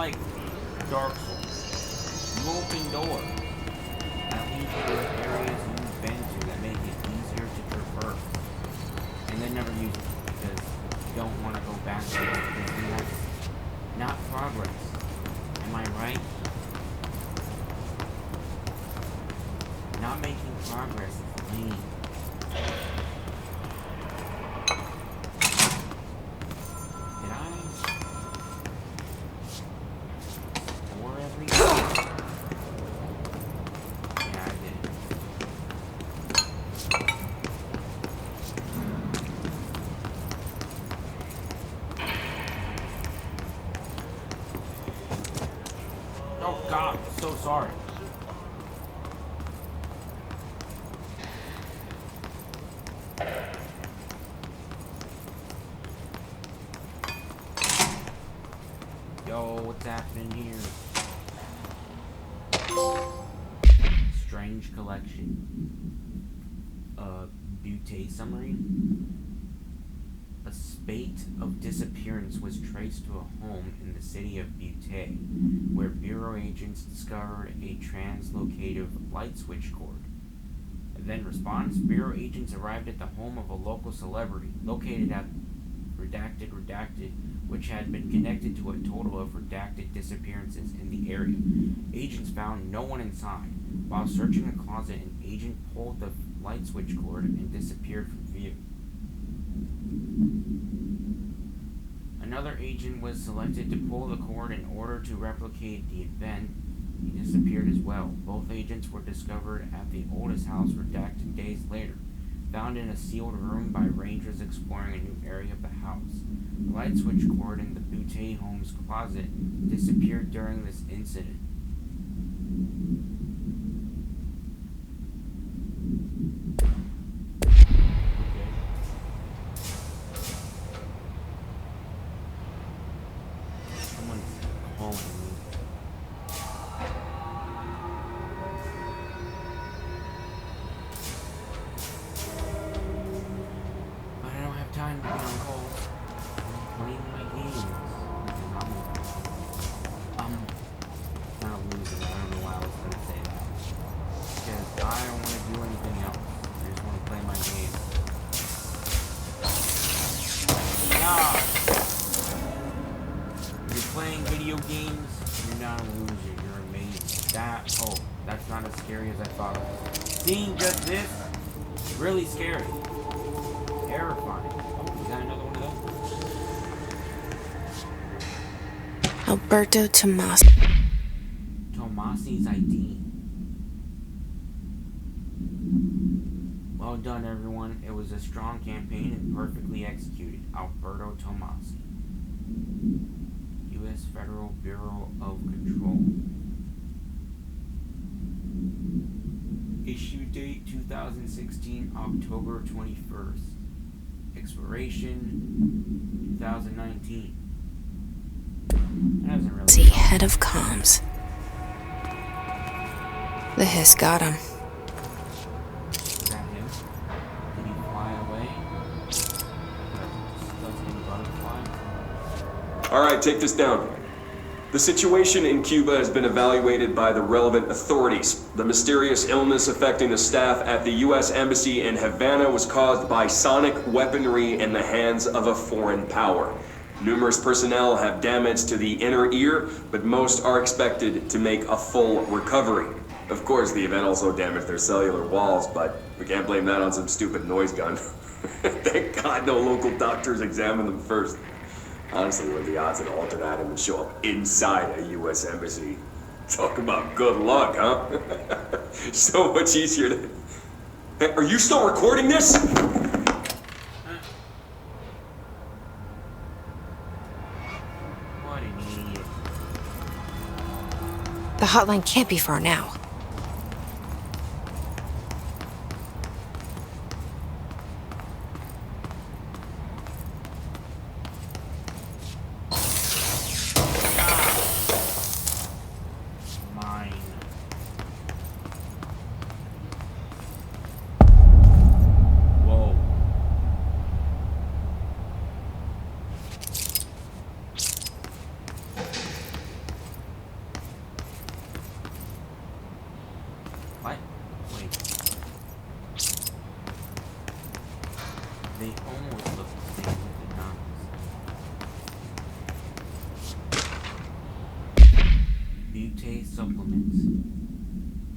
like Dark Souls. You open doors that lead you to areas you've been to that make it easier to traverse. And then never use it because you don't want to go back to it because then that's not progress. Am I right? Not making progress is lame. Did I score everything? Yeah, I did. Oh God, I'm so sorry. Yo, what's happening here? Strange collection. Butte summary. A spate of disappearance was traced to a home in the city of Butte, where Bureau agents discovered a translocative light switch cord. Then response, Bureau agents arrived at the home of a local celebrity, located at redacted, which had been connected to a total of redacted disappearances in the area. Agents found no one inside. While searching a closet, an agent pulled the light switch cord and disappeared from view. Another agent was selected to pull the cord in order to replicate the event. He disappeared as well. Both agents were discovered at the oldest house redacted days later, found in a sealed room by rangers exploring a new area of the house. The light switch cord in the Butte home's closet disappeared during this incident. Someone's calling me. But I don't have time to be on hold. I'm playing my games. I'm not losing. I don't know why I was going to say that. Because I don't want to do anything else. I just want to play my game. Nah! You're playing video games, you're not a loser. You're amazing. That's not as scary as I thought it was. Seeing just this, really scary. Terrifying. Oh, we got another one of those. Alberto Tomasi. Tomasi's ID. Well done, everyone. It was a strong campaign and perfectly executed. Alberto Tomasi. U.S. Federal Bureau of Control. Issue date 2016, October 21st. Expiration 2019. That doesn't really See, head of comms. The hiss got him. Is that him? Did he fly away? Disgusting butterfly? Alright, take this down. The situation in Cuba has been evaluated by the relevant authorities. The mysterious illness affecting the staff at the U.S. Embassy in Havana was caused by sonic weaponry in the hands of a foreign power. Numerous personnel have damage to the inner ear, but most are expected to make a full recovery. Of course, the event also damaged their cellular walls, but we can't blame that on some stupid noise gun. Thank God no local doctors examined them first. Honestly, what are the odds that an alternate atom would show up inside a U.S. embassy? Talk about good luck, huh? So much easier to... Hey, are you still recording this? What an idiot. The hotline can't be far now. Mine. Whoa. They almost look the same with the knives. Butte supplements.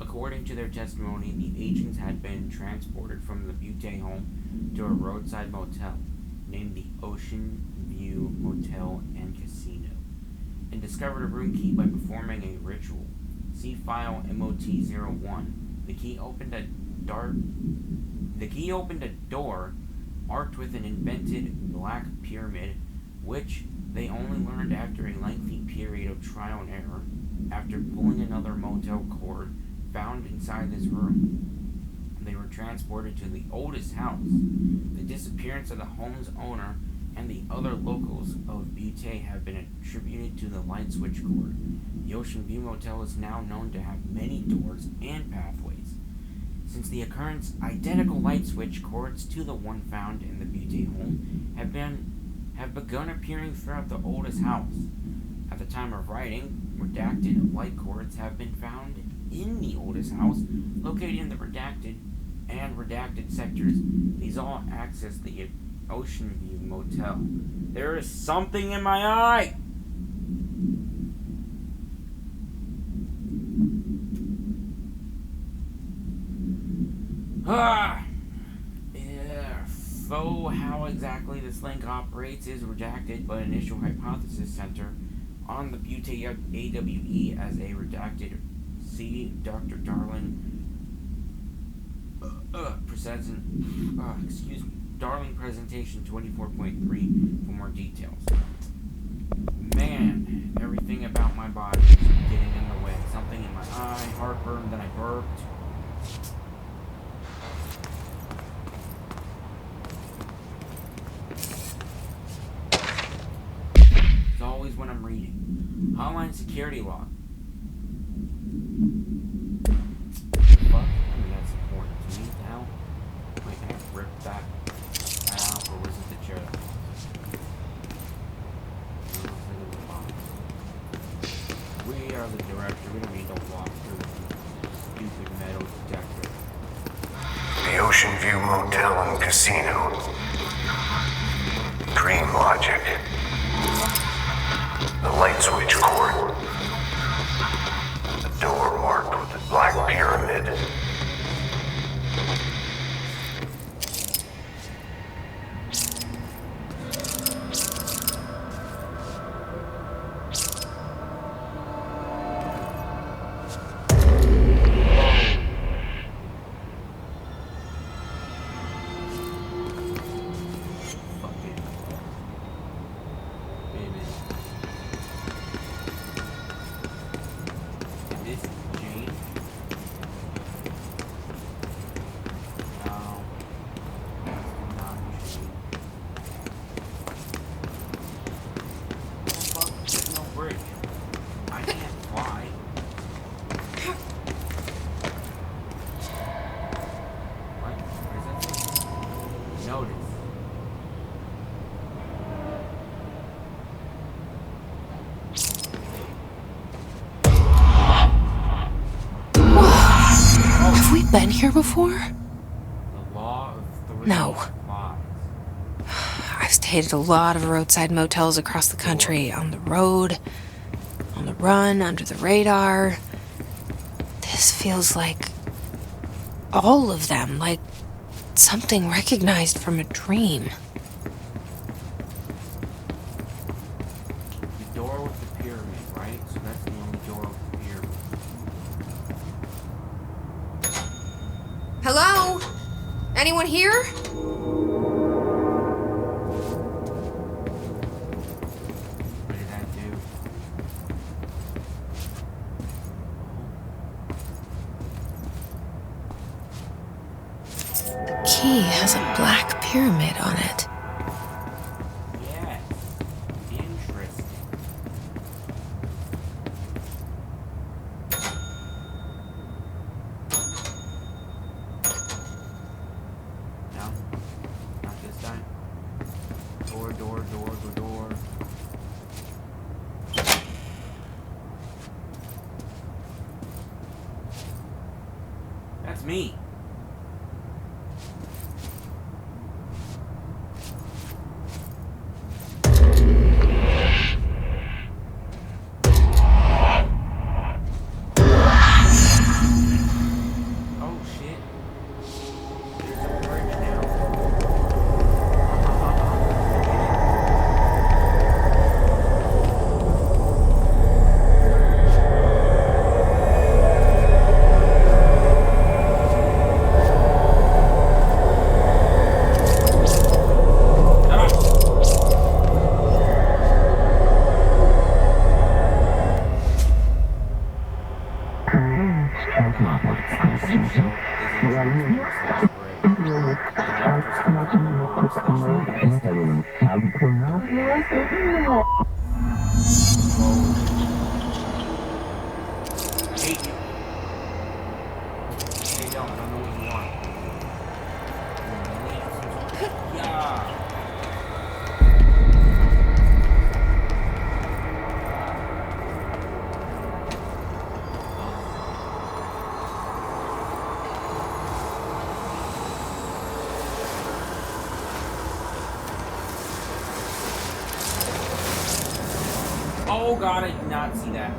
According to their testimony, the agents had been transported from the Butte home to a roadside motel named the Ocean View Motel and Casino, and discovered a room key by performing a ritual. See file MOT-01. The key opened a door arced with an invented black pyramid, which they only learned after a lengthy period of trial and error, after pulling another motel cord found inside this room. They were transported to the oldest house. The disappearance of the home's owner and the other locals of Butte have been attributed to the light switch cord. The Ocean View Motel is now known to have many doors and pathways. Since the occurrence, identical light switch cords to the one found in the Butte home have begun appearing throughout the oldest house. At the time of writing, redacted light cords have been found in the oldest house, located in the redacted and redacted sectors. These all access the Ocean View Motel. There is something in my eye! Though how exactly this link operates is redacted, but initial hypothesis center on the Butte AWE as a redacted. See Dr. Darling Darling presentation 24.3 for more details. Man, everything about my body is getting in the way. Something in my eye, heartburn, then I burped. It's always when I'm reading. Hotline security log. Fuck, I mean, that's important to me now. Wait, can I rip that out, or was it the chair? We are the director. We don't need to walk through the stupid metal detector. The Ocean View Motel and Casino. Dream logic. The light switch cord. The door marked with the black pyramid. Been here before? The law of three No. lies. I've stayed at a lot of roadside motels across the country, on the road, on the run, under the radar. This feels like all of them, like something recognized from a dream. The door with the pyramid, right? So that's the only door with the pyramid. Hello? Anyone here? What did that do? The key has a black pyramid on it. Yes. Interesting. No? Not this time? Door, door, door, door, door. That's me. Hate you. Hey, don't. I don't know what you want. Yeah. Oh god, I did not see that.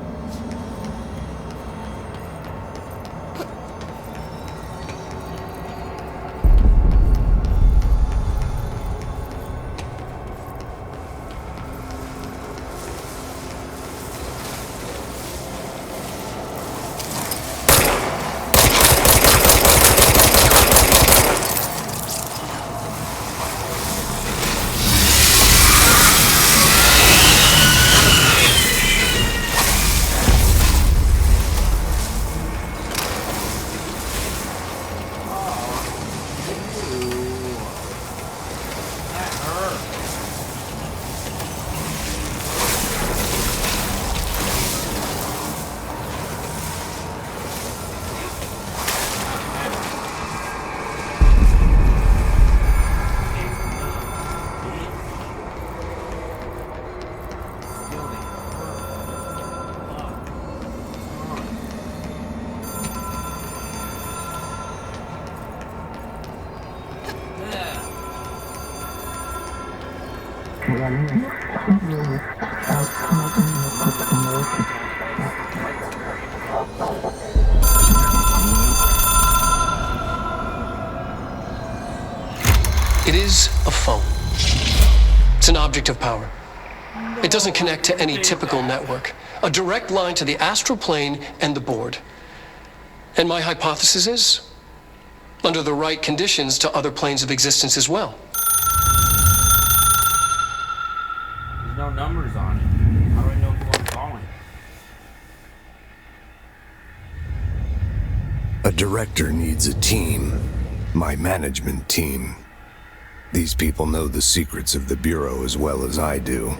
It is a phone. It's an object of power. It doesn't connect to any typical network. A direct line to the astral plane and the board. And my hypothesis is, under the right conditions, to other planes of existence as well. There's no numbers on it. How do I know who I'm calling? A director needs a team. My management team. These people know the secrets of the Bureau as well as I do.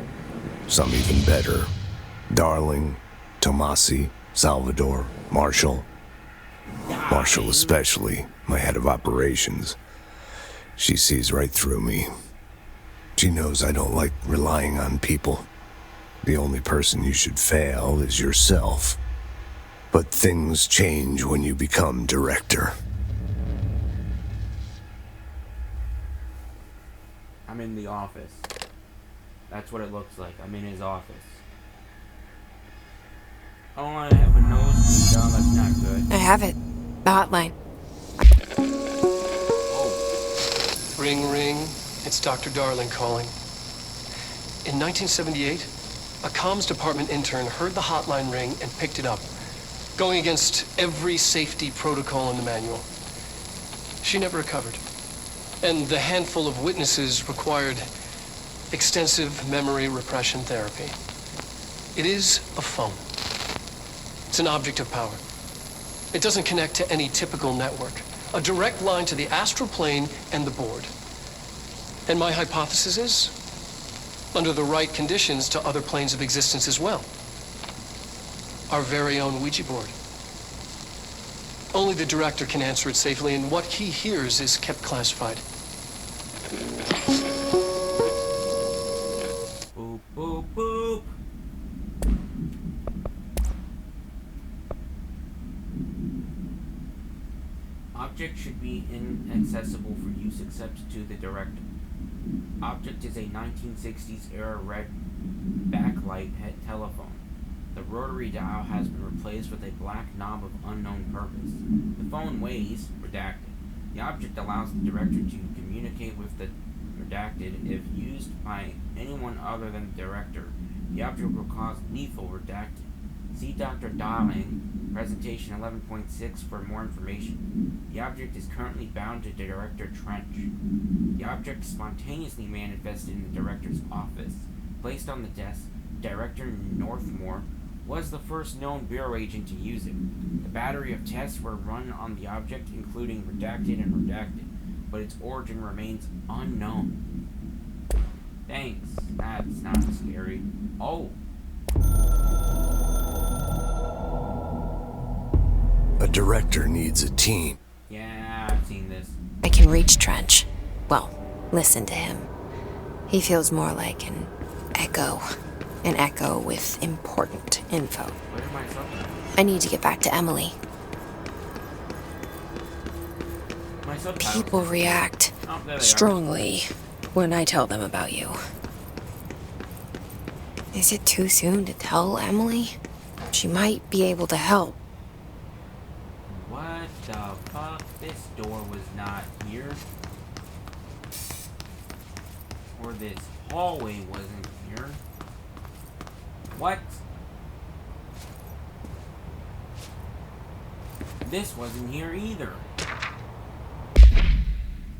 Some even better. Darling, Tomasi, Salvador, Marshall. Marshall especially, my head of operations. She sees right through me. She knows I don't like relying on people. The only person you should fail is yourself. But things change when you become director. I'm in the office. That's what it looks like. I'm in his office. Oh, I have a nosebleed. Oh, that's not good. I have it. The hotline. Oh, Ring, ring. It's Dr. Darling calling. In 1978, a comms department intern heard the hotline ring and picked it up, going against every safety protocol in the manual. She never recovered. And the handful of witnesses required extensive memory repression therapy. It is a phone. It's an object of power. It doesn't connect to any typical network. A direct line to the astral plane and the board. And my hypothesis is, under the right conditions, to other planes of existence as well. Our very own Ouija board. Only the director can answer it safely, and what he hears is kept classified. boop, boop, boop. Object should be inaccessible for use except to the director. Object is a 1960s era red backlight telephone. The rotary dial has been replaced with a black knob of unknown purpose. The phone weighs, redacted. The object allows the director to communicate with the redacted if used by anyone other than the director. The object will cause lethal redacted. See Dr. Darling, presentation 11.6 for more information. The object is currently bound to Director Trench. The object spontaneously manifested in the director's office. Placed on the desk, Director Northmore was the first known Bureau agent to use it. The battery of tests were run on the object, including redacted and redacted, but its origin remains unknown. Thanks. That's not scary. Oh. A director needs a team. Yeah, I've seen this. I can reach Trench. Well, listen to him. He feels more like an echo. An echo with important info. Where's my subtitle? I need to get back to Emily. My subtitle. People react Oh, there they are. strongly when I tell them about you. Is it too soon to tell Emily? She might be able to help. What the fuck? This door was not here. Or this hallway wasn't here. What? This wasn't here either.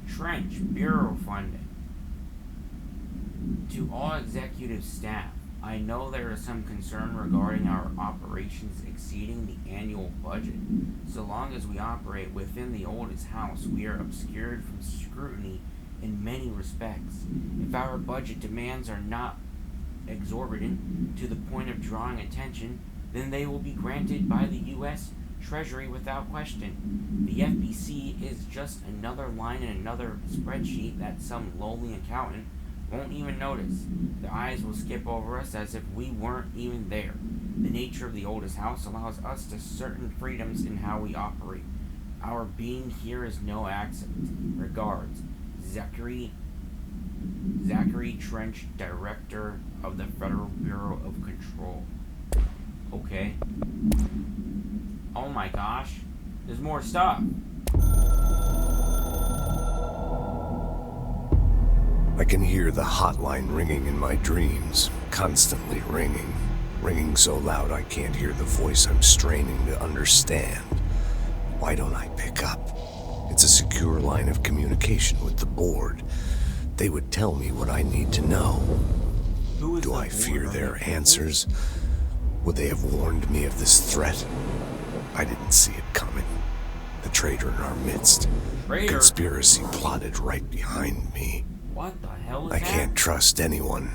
Trench, Bureau funding. To all executive staff, I know there is some concern regarding our operations exceeding the annual budget. So long as we operate within the oldest house, we are obscured from scrutiny in many respects. If our budget demands are not exorbitant to the point of drawing attention, then they will be granted by the U.S. Treasury without question. The FBC is just another line in another spreadsheet that some lowly accountant won't even notice. Their eyes will skip over us as if we weren't even there. The nature of the oldest house allows us to certain freedoms in how we operate. Our being here is no accident. Regards, Zachary Trench, Director of the Federal Bureau of Control. Okay. Oh my gosh. There's more stuff. I can hear the hotline ringing in my dreams, constantly ringing. Ringing so loud I can't hear the voice I'm straining to understand. Why don't I pick up? It's a secure line of communication with the board. They would tell me what I need to know. Who is Do the I fear board their of the answers? Would they have warned me of this threat? I didn't see it coming. The traitor in our midst. Traitor? Conspiracy plotted right behind me. What the hell is I that? can't trust anyone.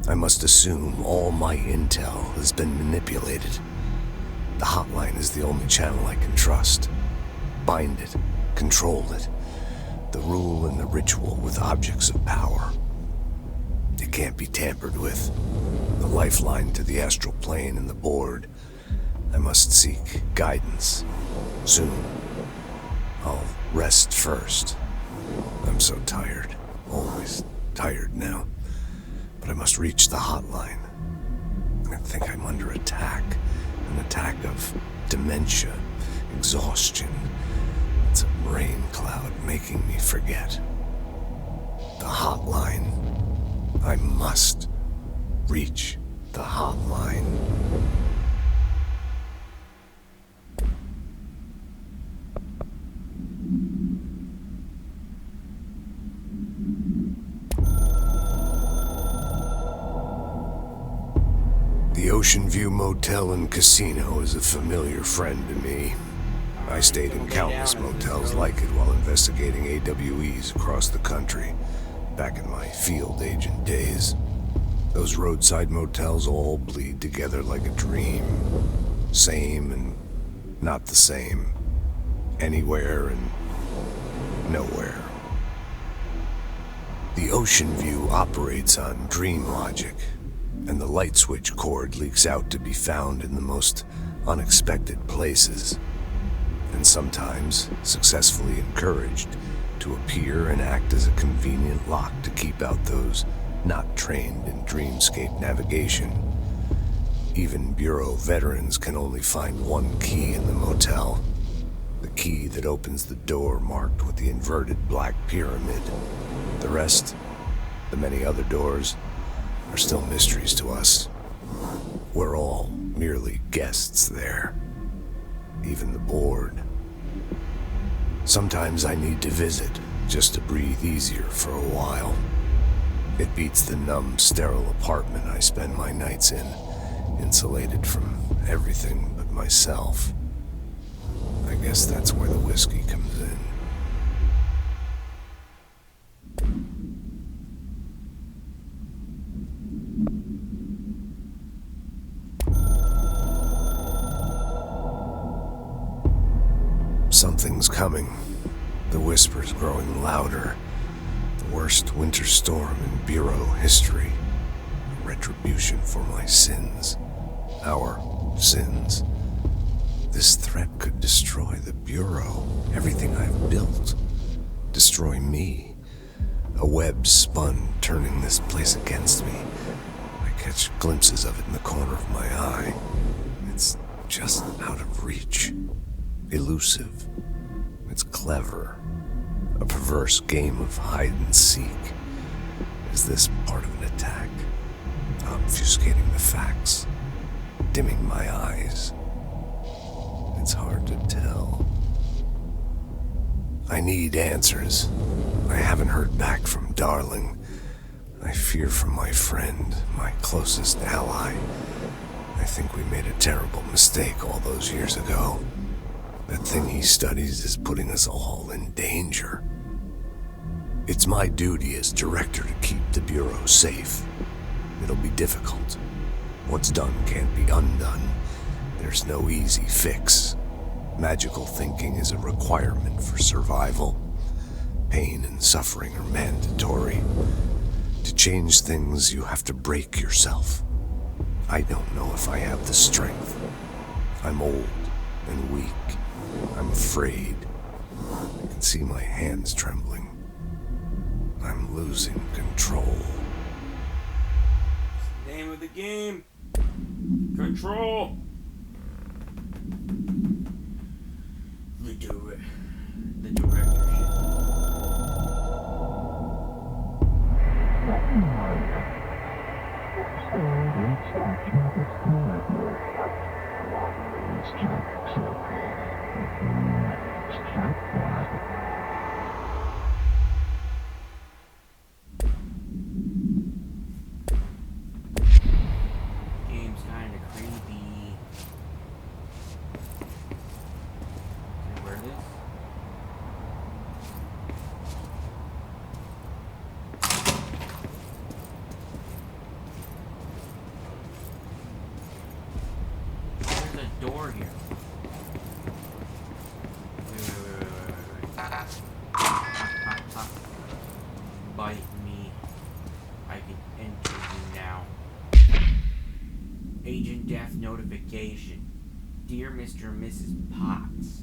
I must assume all my intel has been manipulated. The hotline is the only channel I can trust. Bind it, control it. The rule and the ritual with objects of power. It can't be tampered with. The lifeline to the astral plane and the board. I must seek guidance. Soon. I'll rest first. I'm so tired. Always tired now. But I must reach the hotline. I think I'm under attack. An attack of dementia, exhaustion. It's a rain cloud making me forget. The hotline. I must reach the hotline. The Ocean View Motel and Casino is a familiar friend to me. I stayed in countless motels like it while investigating AWEs across the country, back in my field agent days. Those roadside motels all bleed together like a dream. Same and not the same. Anywhere and nowhere. The Ocean View operates on dream logic, and the light switch cord leaks out to be found in the most unexpected places, and sometimes successfully encouraged to appear and act as a convenient lock to keep out those not trained in dreamscape navigation. Even Bureau veterans can only find one key in the motel. The key that opens the door marked with the inverted black pyramid. The rest, the many other doors, are still mysteries to us. We're all merely guests there. Even the board. Sometimes I need to visit, just to breathe easier for a while. It beats the numb, sterile apartment I spend my nights in, insulated from everything but myself. I guess that's where the whiskey comes in. Something's coming. The whisper's growing louder. The worst winter storm in Bureau history. A retribution for my sins. Our sins. This threat could destroy the Bureau, everything I've built. Destroy me. A web spun, turning this place against me. I catch glimpses of it in the corner of my eye. It's just out of reach. Elusive. It's clever. A perverse game of hide and seek. Is this part of an attack? Obfuscating the facts? Dimming my eyes? It's hard to tell. I need answers. I haven't heard back from Darling. I fear for my friend, my closest ally. I think we made a terrible mistake all those years ago. That thing he studies is putting us all in danger. It's my duty as director to keep the Bureau safe. It'll be difficult. What's done can't be undone. There's no easy fix. Magical thinking is a requirement for survival. Pain and suffering are mandatory. To change things, you have to break yourself. I don't know if I have the strength. I'm old and weak. I'm afraid. I can see my hands trembling. I'm losing control. Name of the game. Control. The directorship. Game's kinda creepy. Can I wear this? There's a door here. Wait. Bite me. I can enter you now. Agent Death notification. Dear Mr. and Mrs. Potts,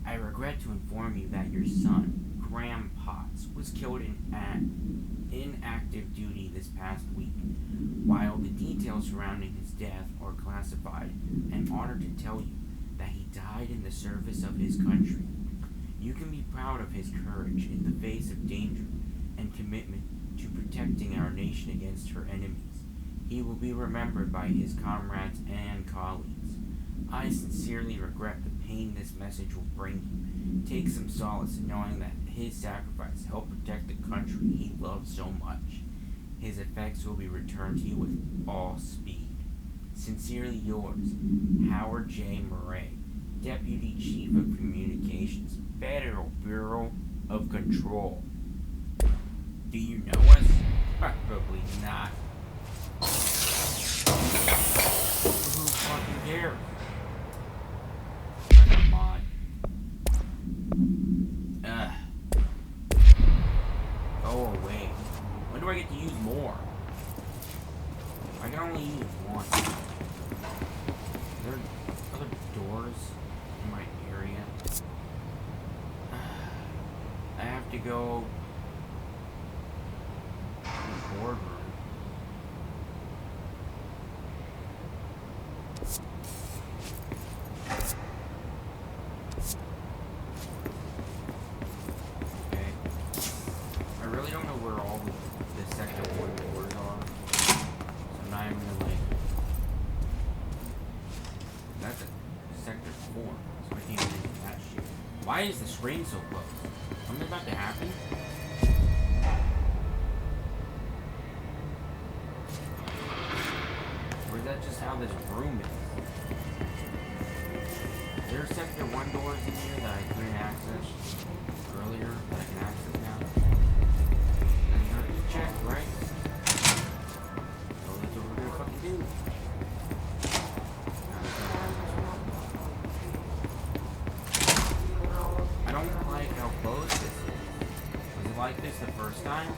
I regret to inform you that your son, Graham Potts, was killed in active duty this past week. While the details surrounding his death are classified, I'm honored to tell you that he died in the service of his country. You can be proud of his courage in the face of danger and commitment to protecting our nation against her enemies. He will be remembered by his comrades and colleagues. I sincerely regret the pain this message will bring you. Take some solace in knowing that his sacrifice helped protect the country he loved so much. His effects will be returned to you with all speed. Sincerely yours, Howard J. Murray, Deputy Chief of Communications, Federal Bureau of Control. Do you know us? Probably not. Who fucking cares? I'm a mod. Go away. When do I get to use more? I can only use one. There are other doors in my area. I have to go to the boardroom. Okay. I really don't know where all the sector 1 doors are. So I'm not even gonna like. That's a sector 4. So I can't get into that shit. Why is the screen so close? Something about to happen? Where's that that just how this room is? There are sector 1 doors in here that I couldn't access earlier that I can access now. And you have to check, right? So that's what we're gonna fucking do. I don't like how close this is. Was it like this the first time?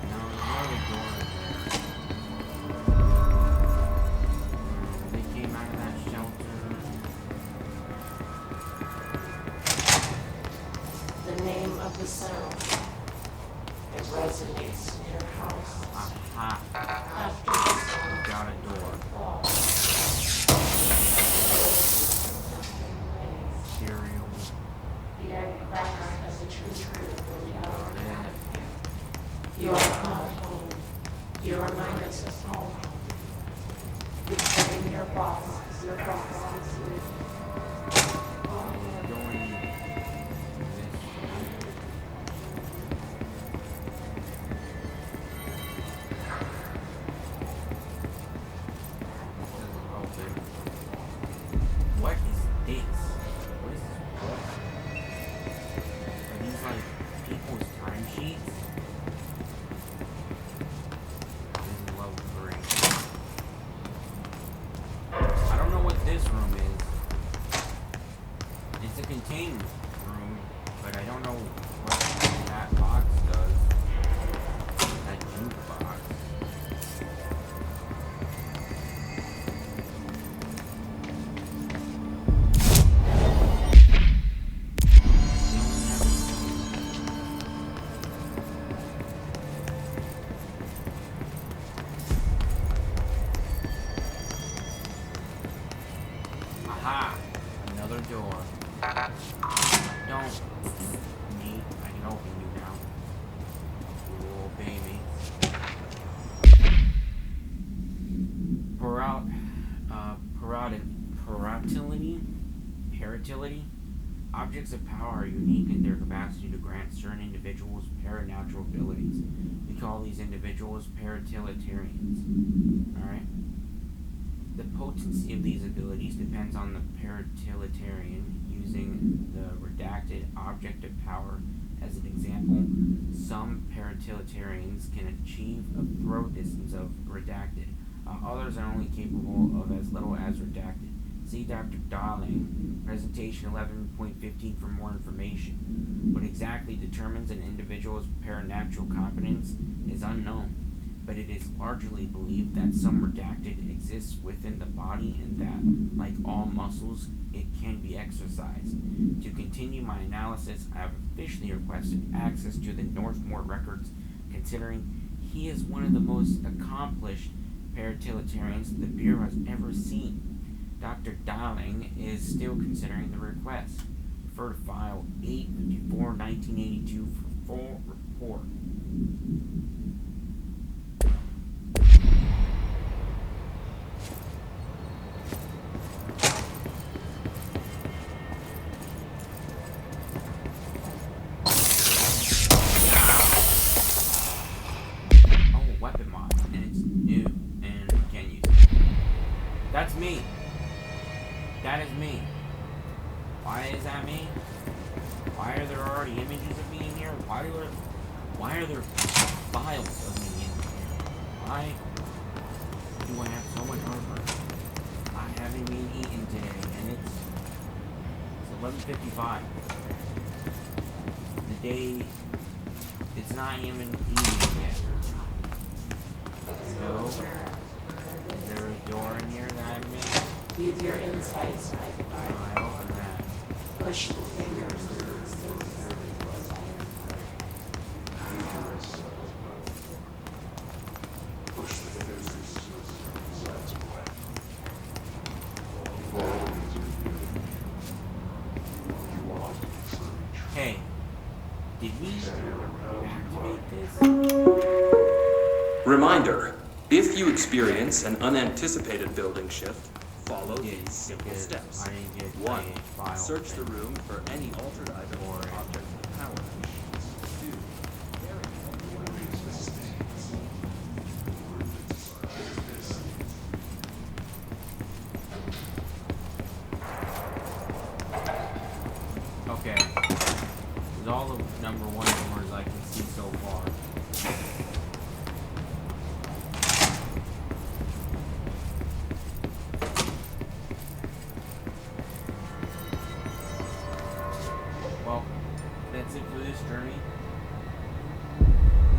No, there's no other door in there. They came out of that shelter. The name of the sound. It resonates in your house. Aha. After the sound We got a door. falls, Cereal. the background has a true truth of Got reality. it. You are not home. Your mind is home. You're telling your boss. Your boss is you. We're going this way. Open. What is this? What is this book? Are these like people's timesheets? This is level 3. I don't know what this room is. It's a containment room, but I don't know what that box does. That jukebox. Aha! Another door. Don't need. I can open you now. You will obey me. Paratility. Objects of power are unique in their capacity to grant certain individuals paranatural abilities. We call these individuals paratiliterians. Alright? The potency of these abilities depends on the paratiliterian. Using the redacted object of power as an example, some paratiliterians can achieve a throw distance of redacted. Others are only capable of as little as redacted. See Dr. Darling, presentation 11.15 for more information. What exactly determines an individual's paranatural competence is unknown, but it is largely believed that some redacted exists within the body and that, like all muscles, it can be exercised. To continue my analysis, I have officially requested access to the Northmore records, considering he is one of the most accomplished paratiliterians the Bureau has ever seen. Dr. Darling is still considering the request. Refer to file 854-1982 for full report. Oh, weapon mod, and it's new, and we can use it. That's me. That is me. Why is that me? Why are there already images of me in here? Why are there files of me in here? Why do I have so much armor? I haven't been eaten today, and it's 11:55. The day, it's not even evening yet. So, is there a door in here that I missed? Leave your insides I open that. push the fingers. Hey, did we activate this? Reminder, if you experience an unanticipated building shift, follow Yeah, these simple because steps. I didn't get 1. my file Search the thing. room for any altered item or object of power. 2. Very important. all the number 1 doors I can see so far. Well, that's it for this journey.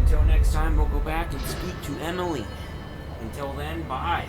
Until next time, we'll go back and speak to Emily. Until then, bye.